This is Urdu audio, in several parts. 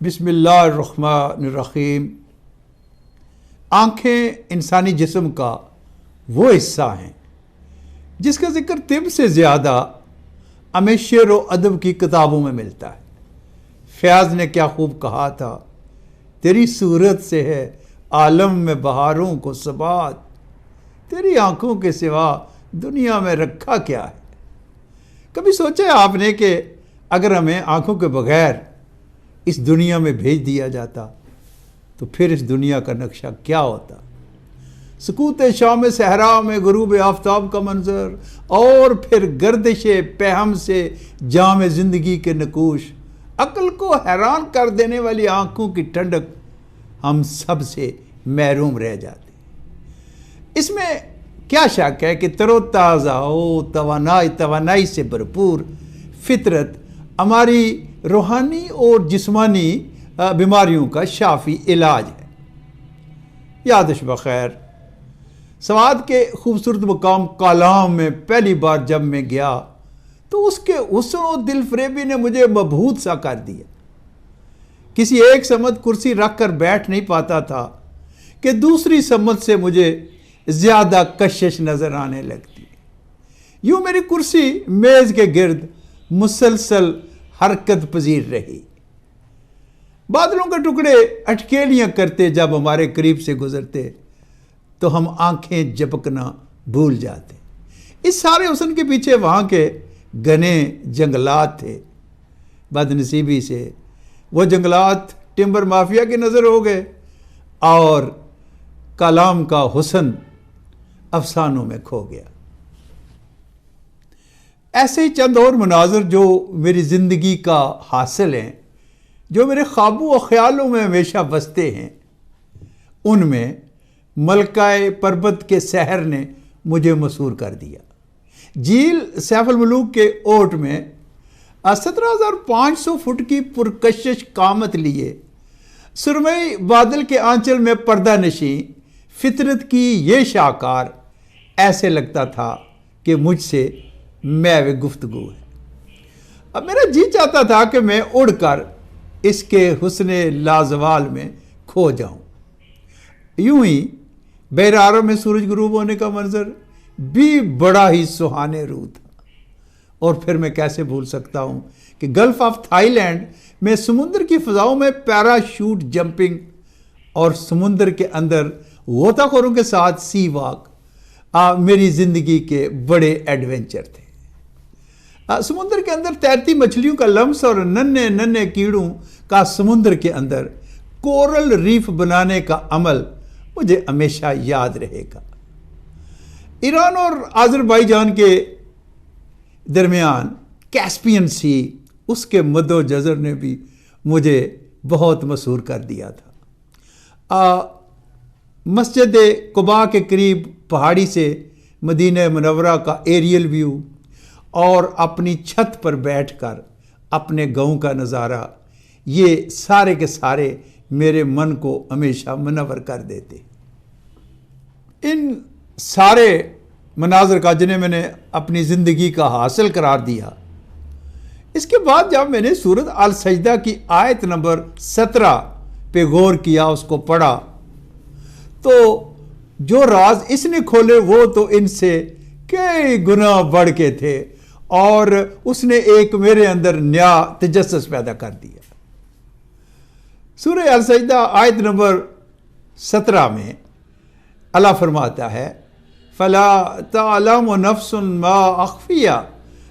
بسم اللہ الرحمن الرحیم۔ آنکھیں انسانی جسم کا وہ حصہ ہیں جس کا ذکر طب سے زیادہ ہمیں شعر و ادب کی کتابوں میں ملتا ہے۔ فیاض نے کیا خوب کہا تھا، تیری صورت سے ہے عالم میں بہاروں کو ثبات، تیری آنکھوں کے سوا دنیا میں رکھا کیا ہے۔ کبھی سوچا ہے آپ نے کہ اگر ہمیں آنکھوں کے بغیر اس دنیا میں بھیج دیا جاتا تو پھر اس دنیا کا نقشہ کیا ہوتا؟ سکوت شام صحرا میں غروب آفتاب کا منظر، اور پھر گردش پہم سے جام زندگی کے نقوش، عقل کو حیران کر دینے والی آنکھوں کی ٹھنڈک، ہم سب سے محروم رہ جاتے۔ اس میں کیا شک ہے کہ تر و تازہ توانائی سے بھرپور فطرت ہماری روحانی اور جسمانی بیماریوں کا شافی علاج ہے۔ یادش بخیر، سوات کے خوبصورت مقام کالام میں پہلی بار جب میں گیا تو اس کے حسن و دل فریبی نے مجھے مبہوت سا کر دیا۔ کسی ایک سمت کرسی رکھ کر بیٹھ نہیں پاتا تھا کہ دوسری سمت سے مجھے زیادہ کشش نظر آنے لگتی۔ یوں میری کرسی میز کے گرد مسلسل حرکت پذیر رہی۔ بادلوں کے ٹکڑے اٹکیلیاں کرتے جب ہمارے قریب سے گزرتے تو ہم آنکھیں جھپکنا بھول جاتے۔ اس سارے حسن کے پیچھے وہاں کے گھنے جنگلات تھے۔ بدنصیبی سے وہ جنگلات ٹمبر مافیا کی نظر ہو گئے اور کلام کا حسن افسانوں میں کھو گیا۔ ایسے ہی چند اور مناظر جو میری زندگی کا حاصل ہیں، جو میرے خوابوں و خیالوں میں ہمیشہ بستے ہیں، ان میں ملکہ پربت کے سحر نے مجھے مسحور کر دیا۔ جھیل سیف الملوک کے اوٹ میں 17,500 فٹ کی پرکشش قامت لیے سرمئی بادل کے آنچل میں پردہ نشین فطرت کی یہ شاہکار ایسے لگتا تھا کہ مجھ سے محو گفتگو ہے۔ اب میرا جی چاہتا تھا کہ میں اڑ کر اس کے حسن لازوال میں کھو جاؤں۔ یوں ہی بحر عرب میں سورج غروب ہونے کا منظر بھی بڑا ہی سہانے روح تھا۔ اور پھر میں کیسے بھول سکتا ہوں کہ گلف آف تھائی لینڈ میں سمندر کی فضاؤں میں پیراشوٹ جمپنگ اور سمندر کے اندر غوطہ خوروں کے ساتھ سی واک میری زندگی کے بڑے ایڈونچر تھے۔ سمندر کے اندر تیرتی مچھلیوں کا لمس اور ننھے ننھے کیڑوں کا سمندر کے اندر کورل ریف بنانے کا عمل مجھے ہمیشہ یاد رہے گا۔ ایران اور آذربائیجان کے درمیان کیسپین سی، اس کے مد و جزر نے بھی مجھے بہت مسحور کر دیا تھا۔ مسجد قباء کے قریب پہاڑی سے مدینہ منورہ کا ایریل ویو اور اپنی چھت پر بیٹھ کر اپنے گاؤں کا نظارہ، یہ سارے کے سارے میرے من کو ہمیشہ منور کر دیتے۔ ان سارے مناظر کا جنہیں میں نے اپنی زندگی کا حاصل قرار دیا، اس کے بعد جب میں نے سورۃ السجدہ کی آیت نمبر 17 پہ غور کیا، اس کو پڑھا، تو جو راز اس نے کھولے وہ تو ان سے کئی گنا بڑھ کے تھے، اور اس نے ایک میرے اندر نیا تجسس پیدا کر دیا۔ سورہ السجدہ آیت نمبر 17 میں اللہ فرماتا ہے، فَلَا تَعْلَمُ نَفْسٌ مَا أَخْفِيَ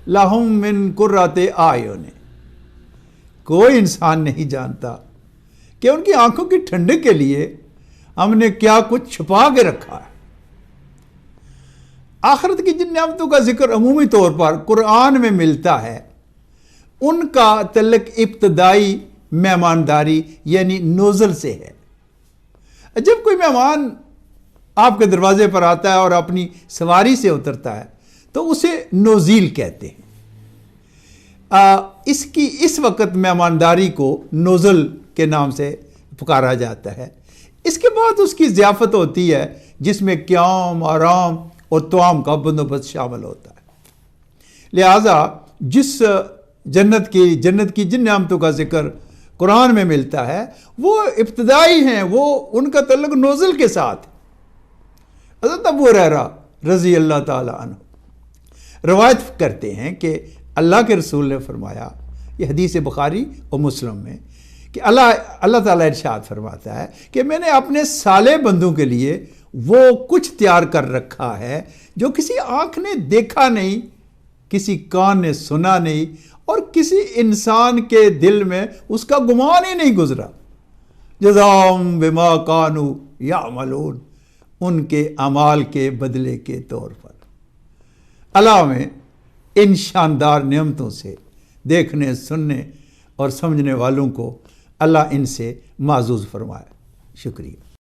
لَهُم مِّن قُرَّةِ أَعْيُنٍ۔ کوئی انسان نہیں جانتا کہ ان کی آنکھوں کی ٹھنڈک کے لیے ہم نے کیا کچھ چھپا کے رکھا ہے۔ آخرت کی جن نعمتوں کا ذکر عمومی طور پر قرآن میں ملتا ہے، ان کا تعلق ابتدائی مہمانداری یعنی نوزل سے ہے۔ جب کوئی مہمان آپ کے دروازے پر آتا ہے اور اپنی سواری سے اترتا ہے تو اسے نوزیل کہتے ہیں۔ اس وقت مہمانداری کو نوزل کے نام سے پکارا جاتا ہے۔ اس کے بعد اس کی ضیافت ہوتی ہے جس میں قیام، آرام اور طعام کا بندوبست شامل ہوتا ہے۔ لہٰذا جس جنت کی جن نعمتوں کا ذکر قرآن میں ملتا ہے وہ ابتدائی ہیں، وہ ان کا تعلق نزول کے ساتھ۔ حضرت ابو ہریرہ رضی اللہ تعالیٰ عنہ روایت کرتے ہیں کہ اللہ کے رسول نے فرمایا، یہ حدیث بخاری اور مسلم میں، کہ اللہ تعالیٰ ارشاد فرماتا ہے کہ میں نے اپنے صالح بندوں کے لیے وہ کچھ تیار کر رکھا ہے جو کسی آنکھ نے دیکھا نہیں، کسی کان نے سنا نہیں، اور کسی انسان کے دل میں اس کا گمان ہی نہیں گزرا۔ جزاؤہم بما کانوا یعملون، ان کے اعمال کے بدلے کے طور پر۔ اللہ ہمیں ان شاندار نعمتوں سے دیکھنے، سننے اور سمجھنے والوں کو اللہ ان سے معزوز فرمائے۔ شکریہ۔